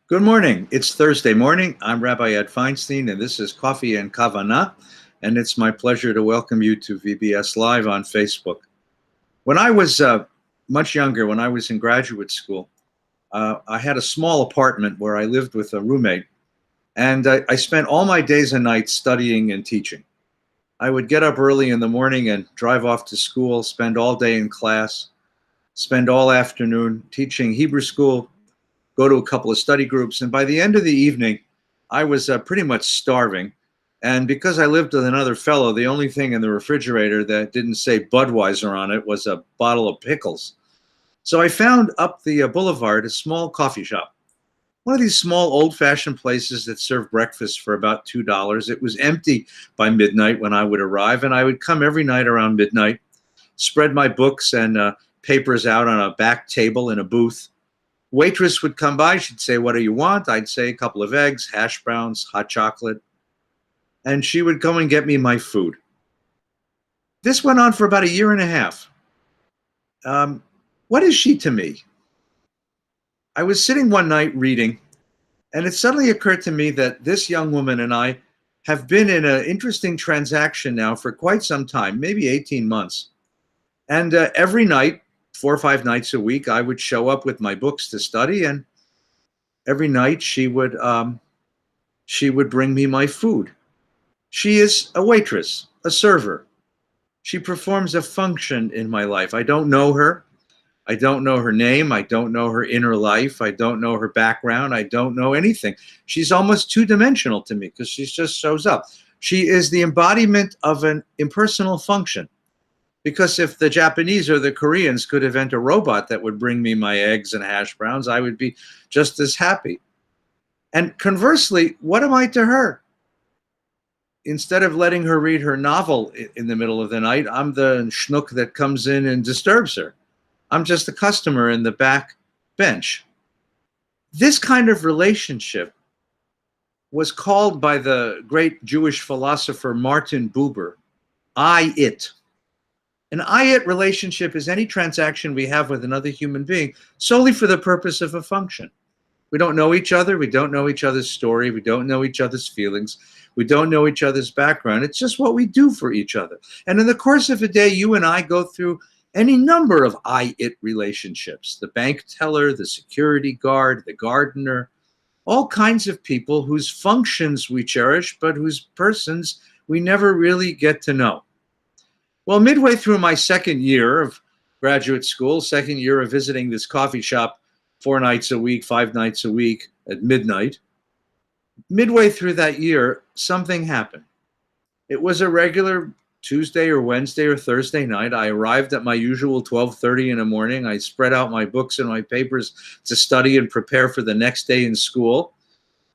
Good morning. It's Thursday morning. I'm Rabbi Ed Feinstein, and this is Coffee and Kavanah, and it's my pleasure to welcome you to VBS Live on Facebook. When I was much younger, when I was in graduate school, I had a small apartment where I lived with a roommate, and I spent all my days and nights studying and teaching. I would get up early in the morning and drive off to school, spend all day in class, spend all afternoon teaching Hebrew school, go to a couple of study groups. And by the end of the evening, I was pretty much starving. And because I lived with another fellow, the only thing in the refrigerator that didn't say Budweiser on it was a bottle of pickles. So I found up the boulevard a small coffee shop, one of these small old-fashioned places that serve breakfast for about $2. It was empty by midnight when I would arrive, and I would come every night around midnight, spread my books and papers out on a back table in a booth. Waitress would come by. She'd say, "What do you want?" I'd say a couple of eggs, hash browns, hot chocolate. And she would go and get me my food. This went on for about a year and a half. What is she to me? I was sitting one night reading, and it suddenly occurred to me that this young woman and I have been in an interesting transaction now for quite some time, maybe 18 months. And every night, 4 or 5 nights a week, I would show up with my books to study, and every night she would bring me my food. She is a waitress, a server. She performs a function in my life. I don't know her. I don't know her name. I don't know her inner life. I don't know her background. I don't know anything. She's almost two-dimensional to me because she just shows up. She is the embodiment of an impersonal function. Because if the Japanese or the Koreans could invent a robot that would bring me my eggs and hash browns, I would be just as happy. And conversely, what am I to her? Instead of letting her read her novel in the middle of the night, I'm the schnook that comes in and disturbs her. I'm just a customer in the back bench. This kind of relationship was called by the great Jewish philosopher Martin Buber, I-it. An I-it relationship is any transaction we have with another human being solely for the purpose of a function. We don't know each other. We don't know each other's story. We don't know each other's feelings. We don't know each other's background. It's just what we do for each other. And in the course of a day, you and I go through any number of I-it relationships. The bank teller, the security guard, the gardener, all kinds of people whose functions we cherish, but whose persons we never really get to know. Well, midway through my second year of graduate school, second year of visiting this coffee shop 4 nights a week, 5 nights a week at midnight, midway through that year, something happened. It was a regular Tuesday or Wednesday or Thursday night. I arrived at my usual 12:30 in the morning. I spread out my books and my papers to study and prepare for the next day in school.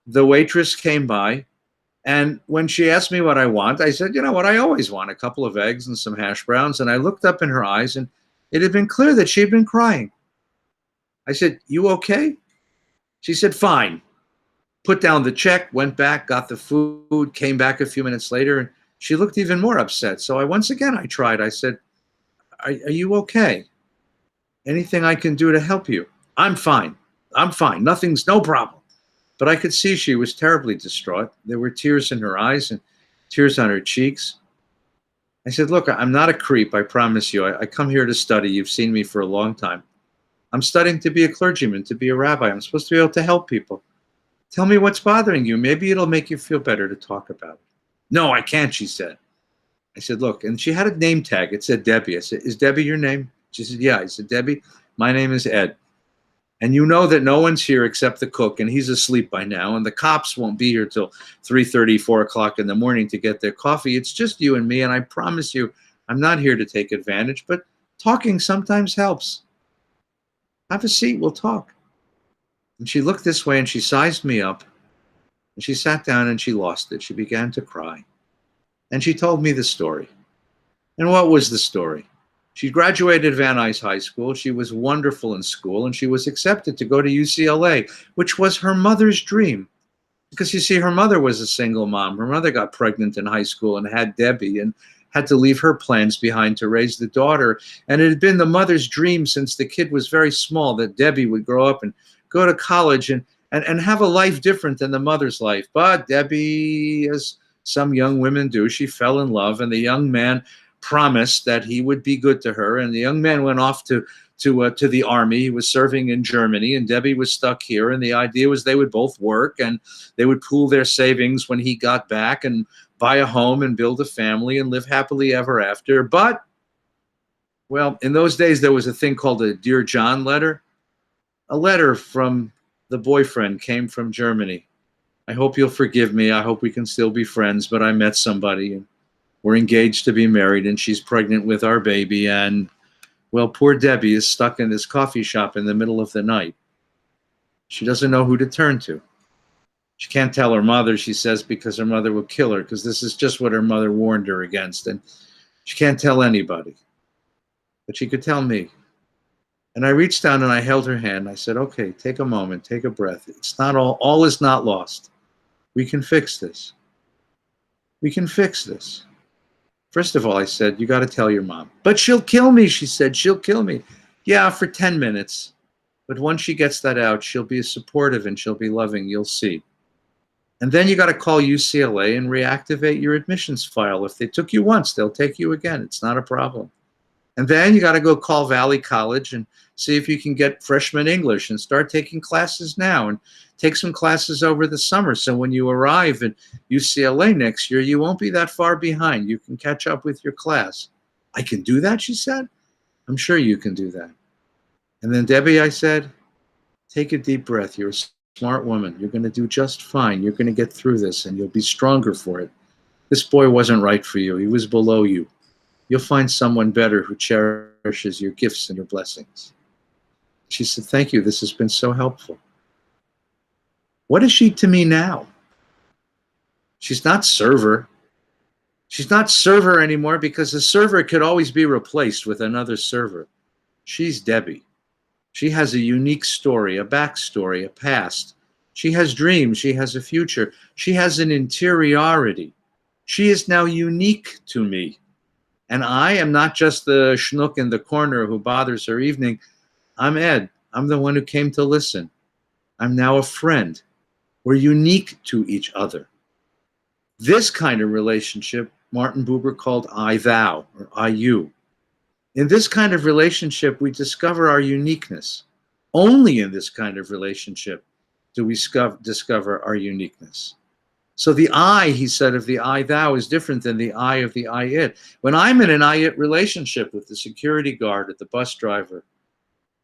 The waitress came by. And when she asked me what I want, I said, you know what I always want, a couple of eggs and some hash browns. And I looked up in her eyes, and it had been clear that she had been crying. I said, "You okay?" She said, "Fine." Put down the check, went back, got the food, came back a few minutes later, and she looked even more upset. So I tried. I said, are you okay? Anything I can do to help you? I'm fine. I'm fine. No problem. But I could see she was terribly distraught. There were tears in her eyes and tears on her cheeks. I said, "Look, I'm not a creep, I promise you. I come here to study. You've seen me for a long time. I'm studying to be a clergyman, to be a rabbi. I'm supposed to be able to help people. Tell me what's bothering you. Maybe it'll make you feel better to talk about it." "No, I can't," she said. I said, "Look," and she had a name tag. It said Debbie. I said, "Is Debbie your name?" She said, "Yeah." I said, "Debbie, my name is Ed. And you know that no one's here except the cook, and he's asleep by now, and the cops won't be here till 3:30, 4 o'clock in the morning to get their coffee. It's just you and me, and I promise you, I'm not here to take advantage, but talking sometimes helps. Have a seat, we'll talk." And she looked this way, and she sized me up, and she sat down, and she lost it. She began to cry. And she told me the story. And what was the story? She graduated Van Nuys High School. She was wonderful in school, and she was accepted to go to UCLA, which was her mother's dream. Because you see, her mother was a single mom. Her mother got pregnant in high school and had Debbie and had to leave her plans behind to raise the daughter. And it had been the mother's dream since the kid was very small that Debbie would grow up and go to college and and have a life different than the mother's life. But Debbie, as some young women do, she fell in love, and the young man promised that he would be good to her. And the young man went off to the army. He was serving in Germany, and Debbie was stuck here. And the idea was they would both work, and they would pool their savings when he got back and buy a home and build a family and live happily ever after. But, well, in those days, there was a thing called a Dear John letter. A letter from the boyfriend came from Germany. I hope you'll forgive me. I hope we can still be friends, but I met somebody, and we're engaged to be married, and she's pregnant with our baby. And, well, poor Debbie is stuck in this coffee shop in the middle of the night. She doesn't know who to turn to. She can't tell her mother, she says, because her mother will kill her, because this is just what her mother warned her against. And she can't tell anybody. But she could tell me. And I reached down and I held her hand. I said, okay, take a moment, take a breath. It's not all is not lost. We can fix this. We can fix this. First of all, I said, you got to tell your mom. But she'll kill me, she said. She'll kill me. Yeah, for 10 minutes. But once she gets that out, she'll be supportive and she'll be loving. You'll see. And then you got to call UCLA and reactivate your admissions file. If they took you once, they'll take you again. It's not a problem. And then you got to go call Valley College and see if you can get freshman English and start taking classes now and take some classes over the summer. So when you arrive at UCLA next year, you won't be that far behind. You can catch up with your class. I can do that, she said. I'm sure you can do that. And then, Debbie, I said, take a deep breath. You're a smart woman. You're going to do just fine. You're going to get through this and you'll be stronger for it. This boy wasn't right for you. He was below you. You'll find someone better who cherishes your gifts and your blessings. She said, thank you. This has been so helpful. What is she to me now? She's not server. She's not server anymore because a server could always be replaced with another server. She's Debbie. She has a unique story, a backstory, a past. She has dreams. She has a future. She has an interiority. She is now unique to me. And I am not just the schnook in the corner who bothers her evening. I'm Ed. I'm the one who came to listen. I'm now a friend. We're unique to each other. This kind of relationship, Martin Buber called I-thou, or I-you. In this kind of relationship, we discover our uniqueness. Only in this kind of relationship do we discover our uniqueness. So the I, he said, of the I-thou is different than the I of the I-it. When I'm in an I-it relationship with the security guard or the bus driver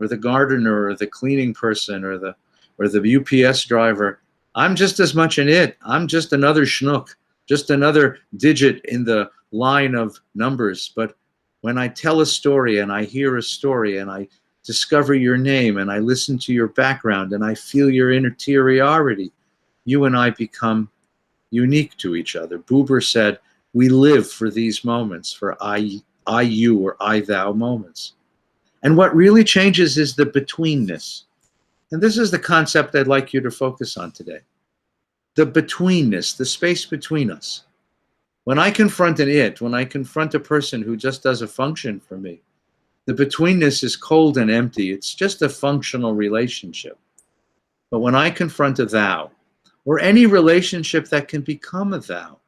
or the gardener or the cleaning person or the UPS driver, I'm just as much an it. I'm just another schnook, just another digit in the line of numbers. But when I tell a story and I hear a story and I discover your name and I listen to your background and I feel your interiority, you and I become unique to each other. Buber said, we live for these moments, for I, you, or I-thou moments. And what really changes is the betweenness. And this is the concept I'd like you to focus on today. The betweenness, the space between us. When I confront an it, when I confront a person who just does a function for me, the betweenness is cold and empty. It's just a functional relationship. But when I confront a thou, or any relationship that can become a thou,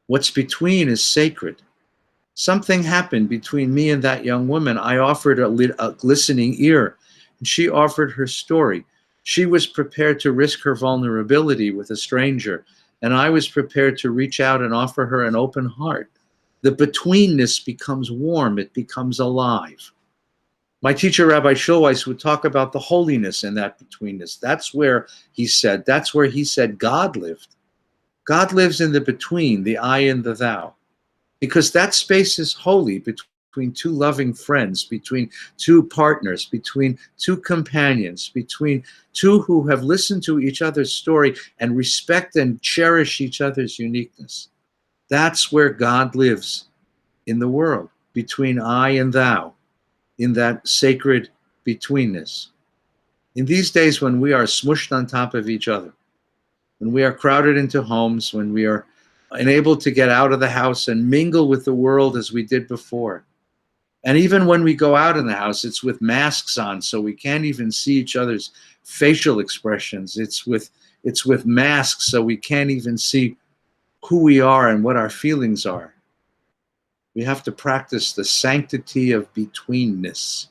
what's between is sacred. Something happened between me and that young woman. I offered a listening ear, and she offered her story. She was prepared to risk her vulnerability with a stranger, and I was prepared to reach out and offer her an open heart. The betweenness becomes warm, it becomes alive. My teacher, Rabbi Schulweis, would talk about the holiness in that betweenness. That's where he said God lived. God lives in the between, the I and the thou. Because that space is holy between two loving friends, between two partners, between two companions, between two who have listened to each other's story and respect and cherish each other's uniqueness. That's where God lives in the world, between I and thou, in that sacred betweenness. In these days when we are smushed on top of each other, when we are crowded into homes, when we are unable to get out of the house and mingle with the world as we did before, And even when we go out in the house, it's with masks on, so we can't even see each other's facial expressions. It's with masks, so we can't even see who we are and what our feelings are. We have to practice the sanctity of betweenness.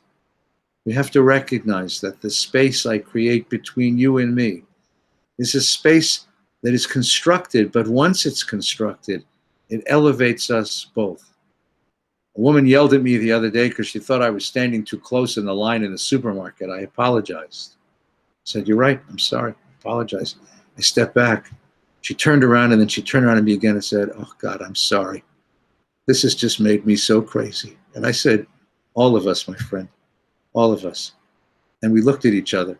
We have to recognize that the space I create between you and me is a space that is constructed, but once it's constructed, it elevates us both. A woman yelled at me the other day because she thought I was standing too close in the line in the supermarket. I apologized. I said, "You're right. I'm sorry. I apologize." I stepped back. She turned around, and then she turned around at me again and said, "Oh, God, I'm sorry. This has just made me so crazy." And I said, "All of us, my friend, all of us." And we looked at each other.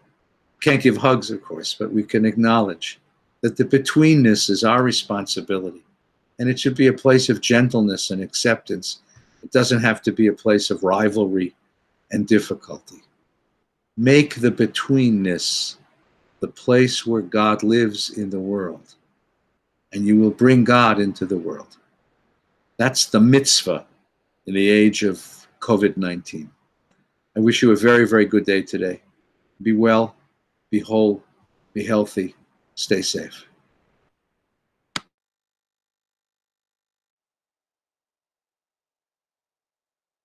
Can't give hugs, of course, but we can acknowledge that the betweenness is our responsibility. And it should be a place of gentleness and acceptance. It doesn't have to be a place of rivalry and difficulty. Make the betweenness the place where God lives in the world, and you will bring God into the world. That's the mitzvah in the age of COVID-19. I wish you a very, very good day today. Be well, be whole, be healthy, stay safe.